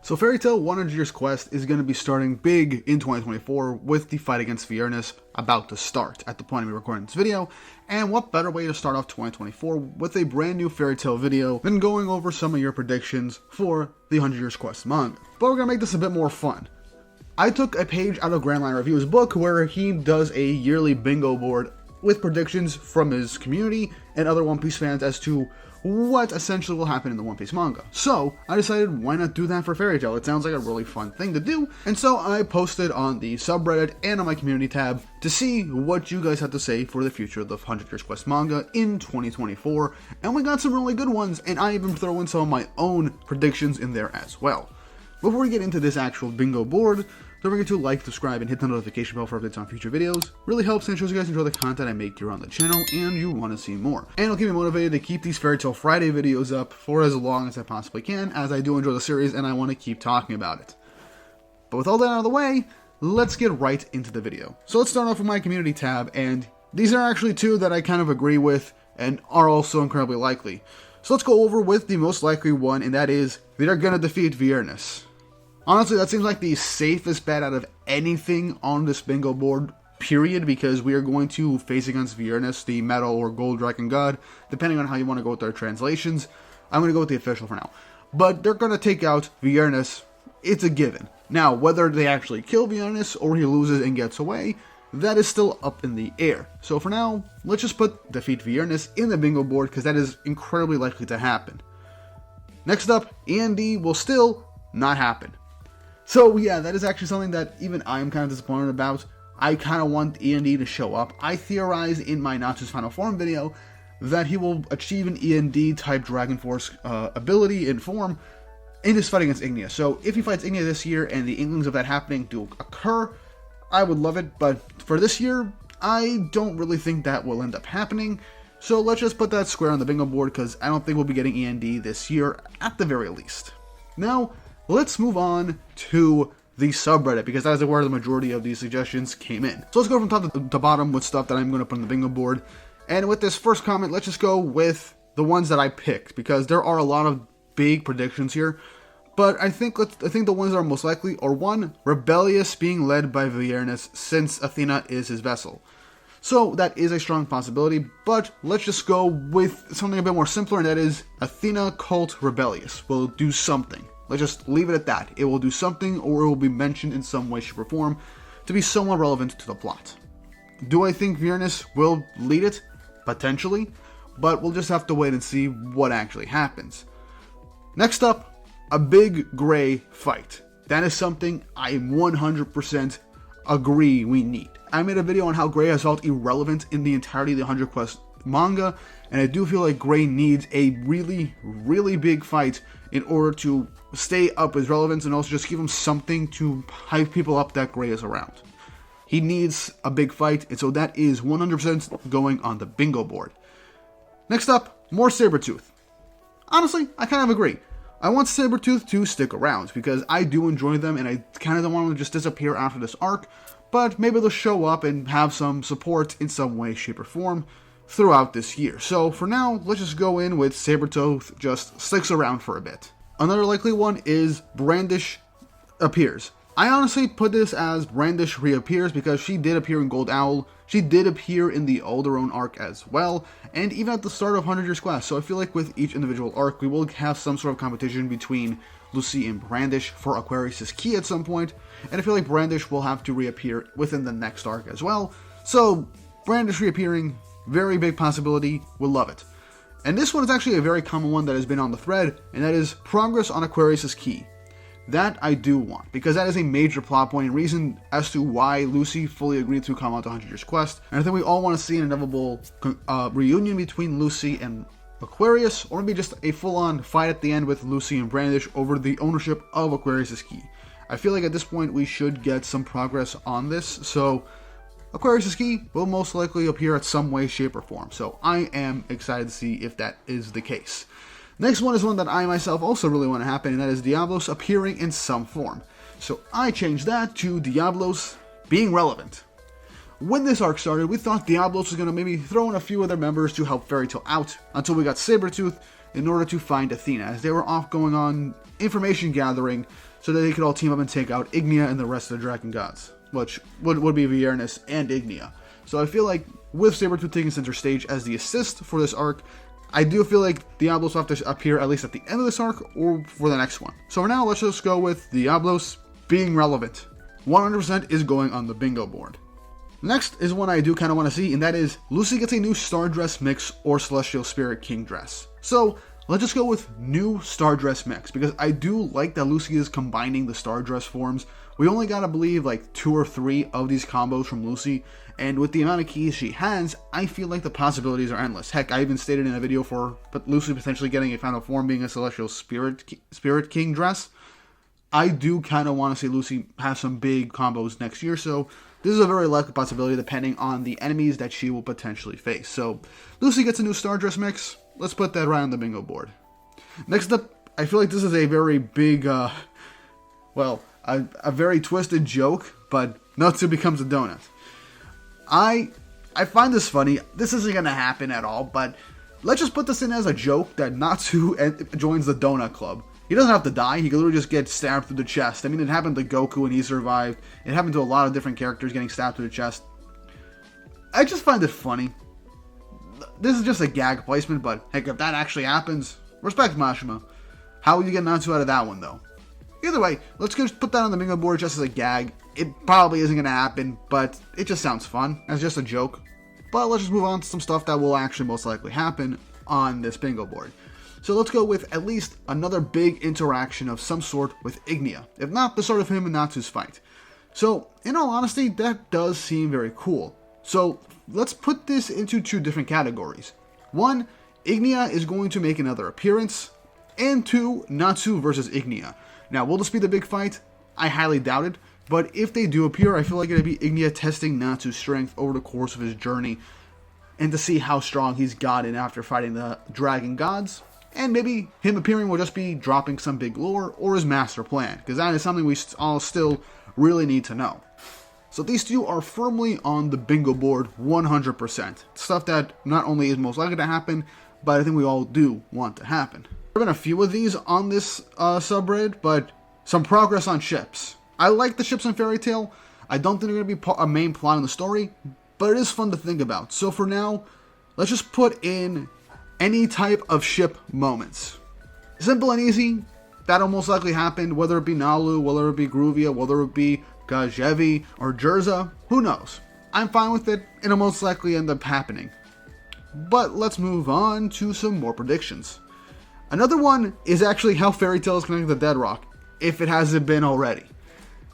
So Fairy Tail 100 Years Quest is going to be starting big in 2024 with the fight against Viernes about to start at the point of me recording this video, and what better way to start off 2024 with a brand new Fairy Tail video than going over some of your predictions for the 100 Years Quest manga. But we're going to make this a bit more fun. I took a page out of Grand Line Review's book where he does a yearly bingo board with predictions from his community and other One Piece fans as to what essentially will happen in the One Piece manga. So I decided, why not do that for Fairy Tail? It sounds like a really fun thing to do, and so I posted on the subreddit and on my community tab to see what you guys had to say for the future of the 100 Years Quest manga in 2024, and we got some really good ones, and I even throw in some of my own predictions in there as well. Before we get into this actual bingo board, don't forget to like, subscribe, and hit the notification bell for updates on future videos. Really helps and shows you guys enjoy the content I make here on the channel and you want to see more. And it'll keep me motivated to keep these Fairy Tail Friday videos up for as long as I possibly can, as I do enjoy the series and I want to keep talking about it. But with all that out of the way, let's get right into the video. So let's start off with my community tab, and these are actually two that I kind of agree with and are also incredibly likely. So let's go over with the most likely one, and that is they're going to defeat Viernes. Honestly, that seems like the safest bet out of anything on this bingo board, period, because we are going to face against Viernes, the Metal or Gold Dragon God, depending on how you want to go with their translations. I'm going to go with the official for now. But they're going to take out Viernes. It's a given. Now, whether they actually kill Viernes or he loses and gets away, that is still up in the air. So for now, let's just put defeat Viernes in the bingo board, because that is incredibly likely to happen. Next up, E&D will still not happen. So yeah, that is actually something that even I am kind of disappointed about. I kind of want E&D to show up. I theorized in my Natsu's Final Form video that he will achieve an E&D type Dragon Force ability and form in his fight against Ignia. So if he fights Ignia this year and the inklings of that happening do occur, I would love it. But for this year, I don't really think that will end up happening. So let's just put that square on the bingo board, because I don't think we'll be getting E&D this year at the very least. Now, let's move on to the subreddit, because that is where the majority of these suggestions came in. So let's go from top to bottom with stuff that I'm going to put on the bingo board. And with this first comment, let's just go with the ones that I picked, because there are a lot of big predictions here. But I think the ones that are most likely are: 1, Rebellious being led by Viernes, since Athena is his vessel. So that is a strong possibility, but let's just go with something a bit more simpler, and that is Athena Cult Rebellious will do something. Let's just leave it at that. It will do something, or it will be mentioned in some way, shape, or form to be somewhat relevant to the plot. Do I think Viernes will lead it? Potentially, but we'll just have to wait and see what actually happens. Next up, a big gray fight. That is something I 100% agree we need. I made a video on how gray has felt irrelevant in the entirety of the 100 Quest manga, and I do feel like gray needs a really, really big fight in order to stay up his relevance and also just give him something to hype people up that gray is around. He needs a big fight, and so that is 100% going on the bingo board. Next up, more Sabretooth. Honestly, I kind of agree. I want Sabretooth to stick around, because I do enjoy them, and I kind of don't want them to just disappear after this arc, but maybe they'll show up and have some support in some way, shape, or form throughout this year. So for now, let's just go in with Sabretooth just sticks around for a bit. Another likely one is Brandish appears. I honestly put this as Brandish reappears, because she did appear in Gold Owl, she did appear in the Alderone arc as well, and even at the start of 100 Years Quest. So I feel like with each individual arc, we will have some sort of competition between Lucy and Brandish for Aquarius' key at some point, and I feel like Brandish will have to reappear within the next arc as well. So Brandish reappearing, very big possibility, we'll love it. And this one is actually a very common one that has been on the thread, and that is progress on Aquarius' key. That I do want, because that is a major plot point and reason as to why Lucy fully agreed to come out to 100 Years Quest. And I think we all want to see an inevitable reunion between Lucy and Aquarius, or maybe just a full-on fight at the end with Lucy and Brandish over the ownership of Aquarius' key. I feel like at this point we should get some progress on this, so Aquarius' key will most likely appear at some way, shape, or form. So I am excited to see if that is the case. Next one is one that I myself also really want to happen, and that is Diablos appearing in some form. So I changed that to Diablos being relevant. When this arc started, we thought Diablos was going to maybe throw in a few other members to help Fairy Tail out, until we got Sabretooth in order to find Athena, as they were off going on information gathering so that they could all team up and take out Ignia and the rest of the Dragon Gods, which would be Viernes and Ignia. So I feel like with Sabretooth taking center stage as the assist for this arc, I do feel like Diablos will have to appear at least at the end of this arc or for the next one. So for now, let's just go with Diablos being relevant. 100% is going on the bingo board. Next is one I do kind of want to see, and that is Lucy gets a new Star Dress mix or Celestial Spirit King dress. So let's just go with new Star Dress mix, because I do like that Lucy is combining the Star Dress forms. We only got to believe like 2 or 3 of these combos from Lucy, and with the amount of keys she has, I feel like the possibilities are endless. Heck, I even stated in a video for Lucy potentially getting a final form being a Celestial Spirit King dress. I do kind of want to see Lucy have some big combos next year, so this is a very likely possibility depending on the enemies that she will potentially face. So Lucy gets a new Star Dress mix. Let's put that right on the bingo board. Next up, I feel like this is a very big, a very twisted joke, but Natsu becomes a donut. I find this funny. This isn't going to happen at all, but let's just put this in as a joke that Natsu joins the Donut Club. He doesn't have to die. He can literally just get stabbed through the chest. I mean, it happened to Goku and he survived. It happened to a lot of different characters getting stabbed through the chest. I just find it funny. This is just a gag placement, but heck, if that actually happens, respect Mashima. How will you get Natsu out of that one, though? Either way, let's just put that on the bingo board just as a gag. It probably isn't going to happen, but it just sounds fun as just a joke. But let's just move on to some stuff that will actually most likely happen on this bingo board. So let's go with at least another big interaction of some sort with Ignia, if not the start of him and Natsu's fight. So, in all honesty, that does seem very cool. So, let's put this into 2 different categories. 1, Ignia is going to make another appearance, and 2, Natsu versus Ignia. Now, will this be the big fight? I highly doubt it, but if they do appear, I feel like it'll be Ignia testing Natsu's strength over the course of his journey, and to see how strong he's gotten after fighting the Dragon Gods. And maybe him appearing will just be dropping some big lore or his master plan, because that is something we all still really need to know. So these 2 are firmly on the bingo board 100%. Stuff that not only is most likely to happen, but I think we all do want to happen. There have been a few of these on this subreddit, but some progress on ships. I like the ships in Fairy Tail. I don't think they're going to be a main plot in the story, but it is fun to think about. So for now, let's just put in any type of ship moments. Simple and easy, that'll most likely happen, whether it be Nalu, whether it be Gruvia, whether it be Gajevi or Erza, who knows. I'm fine with it, it'll most likely end up happening. But let's move on to some more predictions. Another one is actually how Fairy Tail is connected to Deadrock, if it hasn't been already.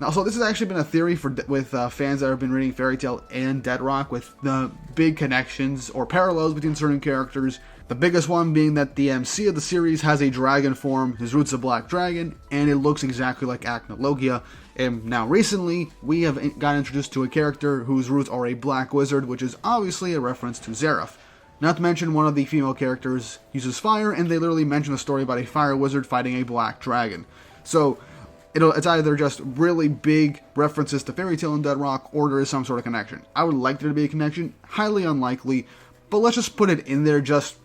Now, so this has actually been a theory with fans that have been reading Fairy Tail and Deadrock, with the big connections or parallels between certain characters. The biggest one being that the MC of the series has a dragon form, his root's a black dragon, and it looks exactly like Acnologia. And now recently, we have got introduced to a character whose roots are a black wizard, which is obviously a reference to Zeref. Not to mention, one of the female characters uses fire, and they literally mention a story about a fire wizard fighting a black dragon. So it's either just really big references to Fairy Tail and Deadrock, or there is some sort of connection. I would like there to be a connection, highly unlikely, but let's just put it in there, just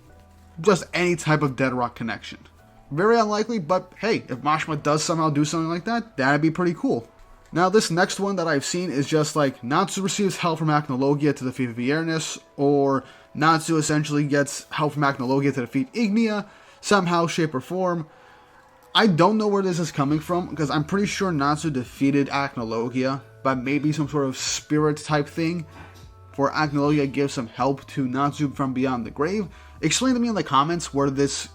any type of Deadrock connection. Very unlikely, but hey, if Mashima does somehow do something like that, that'd be pretty cool. Now, this next one that I've seen is just like Natsu receives help from Acnologia to defeat Viernes, or Natsu essentially gets help from Acnologia to defeat Ignia, somehow, shape, or form. I don't know where this is coming from, because I'm pretty sure Natsu defeated Acnologia, but maybe some sort of spirit type thing, for Acnologia gives some help to Natsu from beyond the grave. Explain to me in the comments where this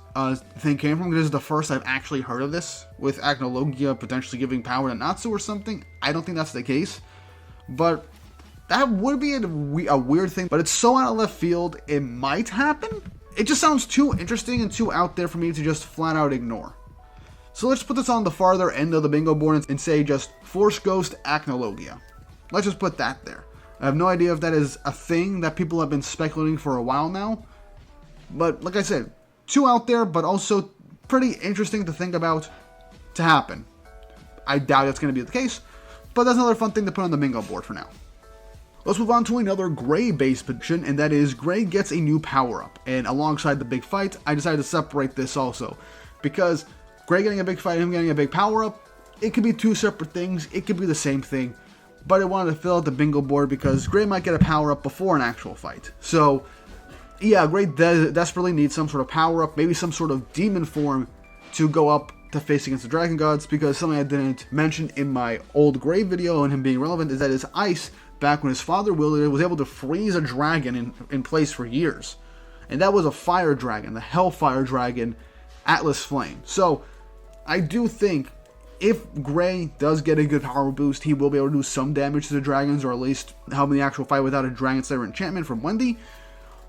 thing came from, because this is the first I've actually heard of this, with Acnologia potentially giving power to Natsu or something. I don't think that's the case, but that would be a weird thing, but it's so out of left field, it might happen. It just sounds too interesting and too out there for me to just flat out ignore. So let's put this on the farther end of the bingo board and say just Force Ghost Acnologia. Let's just put that there. I have no idea if that is a thing that people have been speculating for a while now, but like I said, too out there, but also pretty interesting to think about to happen. I doubt it's going to be the case, but that's another fun thing to put on the bingo board for now. Let's move on to another Gray-based prediction, and that is Gray gets a new power-up. And alongside the big fight, I decided to separate this also, because Gray getting a big fight and him getting a big power-up, it could be two separate things, it could be the same thing, but I wanted to fill out the bingo board because Gray might get a power-up before an actual fight. So, yeah, Gray desperately needs some sort of power-up, maybe some sort of demon form to go up to face against the Dragon Gods, because something I didn't mention in my old Gray video and him being relevant is that his ice, back when his father wielded it, was able to freeze a dragon in place for years. And that was a fire dragon, the Hellfire Dragon, Atlas Flame. So, I do think if Gray does get a good power boost, he will be able to do some damage to the dragons, or at least help in the actual fight without a Dragon Slayer enchantment from Wendy.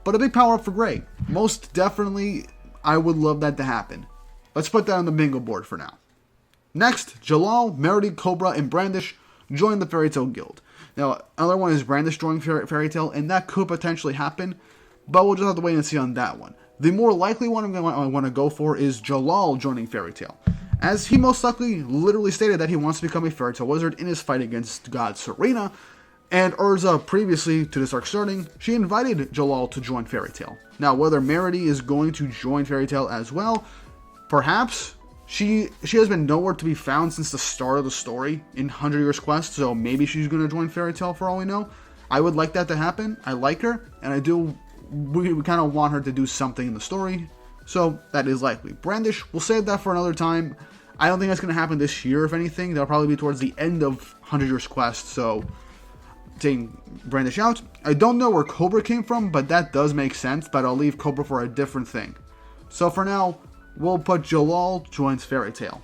But a big power up for Gray. Most definitely, I would love that to happen. Let's put that on the bingo board for now. Next, Jalal, Meredy, Cobra, and Brandish join the Fairy Tail Guild. Now, another one is Brandish joining Fairy Tail, and that could potentially happen, but we'll just have to wait and see on that one. The more likely one I want to go for is Jalal joining Fairy Tail, as he most likely literally stated that he wants to become a Fairy Tail Wizard in his fight against God Serena, and Erza, previously to this arc starting, she invited Jalal to join Fairy Tail. Now, whether Meredy is going to join Fairy Tail as well, perhaps. She has been nowhere to be found since the start of the story in 100 Years Quest, so maybe she's going to join Fairy Tail for all we know. I would like that to happen. I like her, and we kind of want her to do something in the story, so that is likely. Brandish, we'll save that for another time. I don't think that's going to happen this year, if anything. That'll probably be towards the end of 100 Years Quest, so taking Brandish out. I don't know where Cobra came from, but that does make sense, but I'll leave Cobra for a different thing. So for now, we'll put Jalal joins Fairy Tail.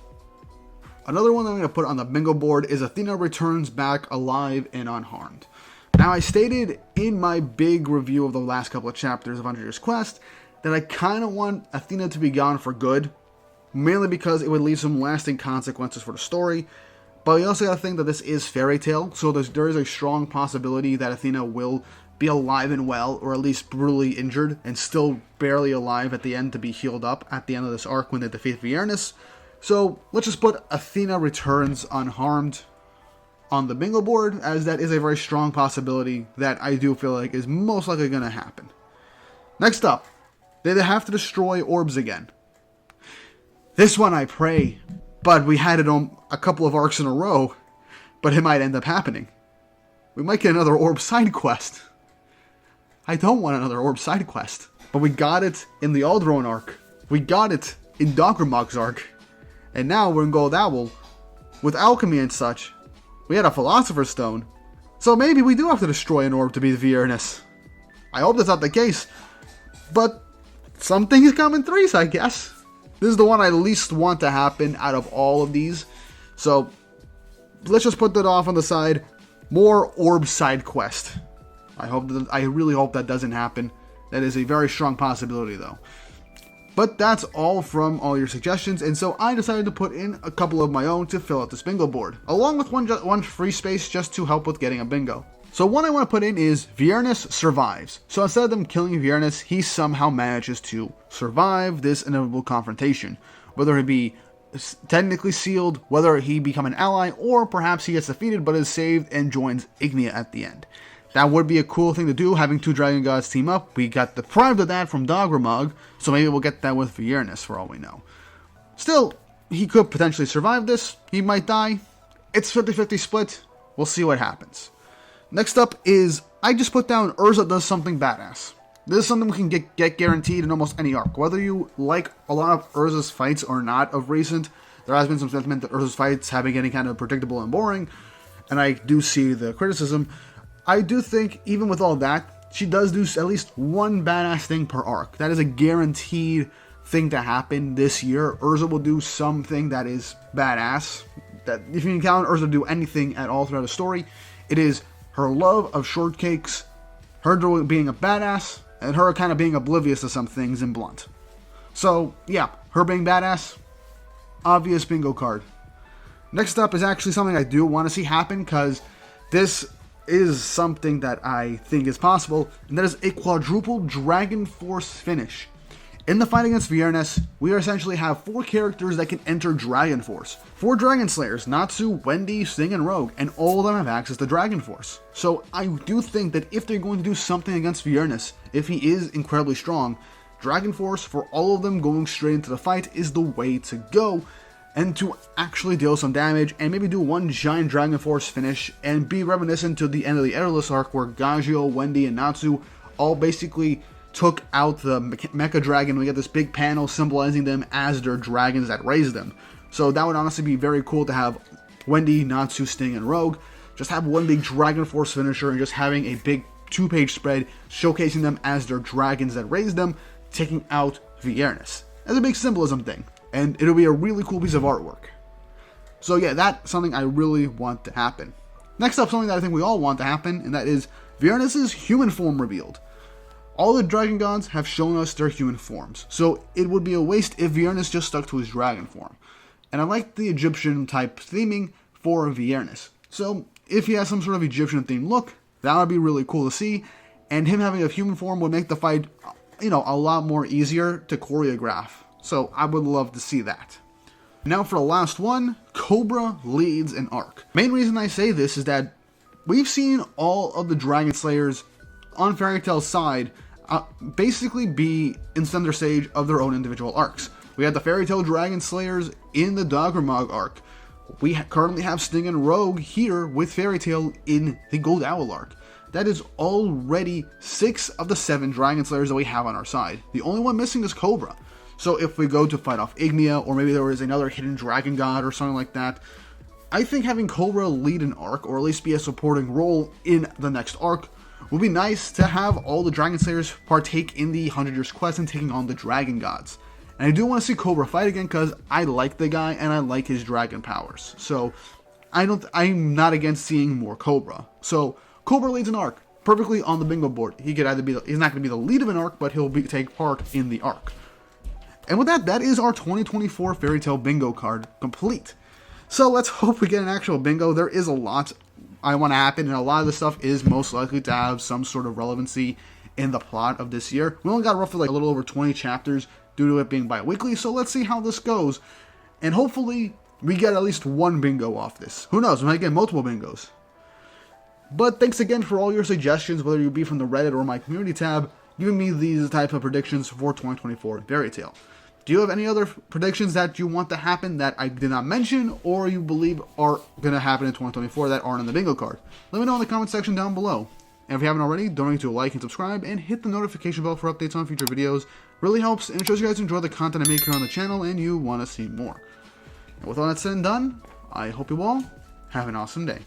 Another one that I'm going to put on the bingo board is Athena returns back alive and unharmed. Now, I stated in my big review of the last couple of chapters of 100 Years Quest that I kind of want Athena to be gone for good, mainly because it would leave some lasting consequences for the story. But we also got to think that this is Fairy Tail, so there is a strong possibility that Athena will be alive and well, or at least brutally injured, and still barely alive at the end to be healed up at the end of this arc when they defeat Viernes. So let's just put Athena returns unharmed on the bingo board, as that is a very strong possibility that I do feel like is most likely going to happen. Next up, they have to destroy orbs again. This one I pray, but we had it on a couple of arcs in a row, but it might end up happening. We might get another orb side quest. I don't want another orb side quest, but we got it in the Alderaan arc. We got it in Dogramog's arc. And now we're in Gold Owl. With alchemy and such, we had a Philosopher's Stone. So maybe we do have to destroy an orb to beat Viernes. I hope that's not the case. But some things come in threes, I guess. This is the one I least want to happen out of all of these. So let's just put that off on the side. More orb side quest. I really hope that doesn't happen. That is a very strong possibility, though. But that's all from all your suggestions, and so I decided to put in a couple of my own to fill out this bingo board, along with one free space just to help with getting a bingo. So one I want to put in is Viernes survives. So instead of them killing Viernes, he somehow manages to survive this inevitable confrontation. Whether it be technically sealed, whether he become an ally, or perhaps he gets defeated but is saved and joins Ignia at the end. That would be a cool thing to do, having two Dragon Gods team up. We got deprived of that from Dogramog, so maybe we'll get that with Viernes for all we know. Still, he could potentially survive this. He might die. It's 50-50 split. We'll see what happens. Next up is, I just put down Erza does something badass. This is something we can get guaranteed in almost any arc. Whether you like a lot of Erza's fights or not of recent, there has been some sentiment that Erza's fights have been getting kind of predictable and boring, and I do see the criticism. I do think, even with all that, she does do at least one badass thing per arc. That is a guaranteed thing to happen this year. Erza will do something that is badass. That if you can count Erza to do anything at all throughout the story, it is her love of shortcakes, her being a badass, and her kind of being oblivious to some things and blunt. So, yeah, her being badass, obvious bingo card. Next up is actually something I do want to see happen, because this is something that I think is possible, and that is a quadruple Dragon Force finish. In the fight against Viernes, we essentially have 4 characters that can enter Dragon Force. 4 Dragon Slayers, Natsu, Wendy, Sting, and Rogue, and all of them have access to Dragon Force. So I do think that if they're going to do something against Viernes, if he is incredibly strong, Dragon Force for all of them going straight into the fight is the way to go. and to actually deal some damage and maybe do one giant Dragon Force finish and be reminiscent to the end of the Airless arc where Gagio, Wendy, and Natsu all basically took out the Mecha Dragon. We get this big panel symbolizing them as their dragons that raised them. So that would honestly be very cool to have Wendy, Natsu, Sting, and Rogue just have one big Dragon Force finisher and just having a big 2-page spread showcasing them as their dragons that raised them, taking out Viernes. That's a big symbolism thing, and it'll be a really cool piece of artwork. So yeah, that's something I really want to happen. Next up, something that I think we all want to happen, and that is Viernes' human form revealed. All the dragon gods have shown us their human forms, so it would be a waste if Viernes just stuck to his dragon form. And I like the Egyptian type theming for Viernes. So if he has some sort of Egyptian themed look, that would be really cool to see, and him having a human form would make the fight, a lot more easier to choreograph. So I would love to see that. Now for the last one, Cobra leads an arc. Main reason I say this is that we've seen all of the Dragon Slayers on Fairy Tail's side basically be in center stage of their own individual arcs. We had the Fairy Tail Dragon Slayers in the Doggermog arc. We currently have Sting and Rogue here with Fairy Tail in the Gold Owl arc. That is already 6 of the 7 Dragon Slayers that we have on our side. The only one missing is Cobra. So if we go to fight off Ignia, or maybe there is another hidden dragon god or something like that, I think having Cobra lead an arc, or at least be a supporting role in the next arc, would be nice to have all the Dragon Slayers partake in the 100 Years Quest and taking on the Dragon Gods. And I do want to see Cobra fight again because I like the guy and I like his dragon powers. So I'm not against seeing more Cobra. So Cobra leads an arc perfectly on the bingo board. He could either he's not going to be the lead of an arc, but he'll take part in the arc. And with that, that is our 2024 Fairy Tail bingo card complete. So let's hope we get an actual bingo. There is a lot I want to happen, and a lot of the stuff is most likely to have some sort of relevancy in the plot of this year. We only got roughly a little over 20 chapters due to it being bi-weekly, so let's see how this goes. And hopefully, we get at least one bingo off this. Who knows, we might get multiple bingos. But thanks again for all your suggestions, whether you be from the Reddit or my community tab, giving me these type of predictions for 2024 Fairy Tail. Do you have any other predictions that you want to happen that I did not mention, or you believe are going to happen in 2024 that aren't on the bingo card? Let me know in the comment section down below. And if you haven't already, don't forget to like and subscribe, and hit the notification bell for updates on future videos. Really helps, and it shows you guys enjoy the content I make here on the channel, and you want to see more. And with all that said and done, I hope you all have an awesome day.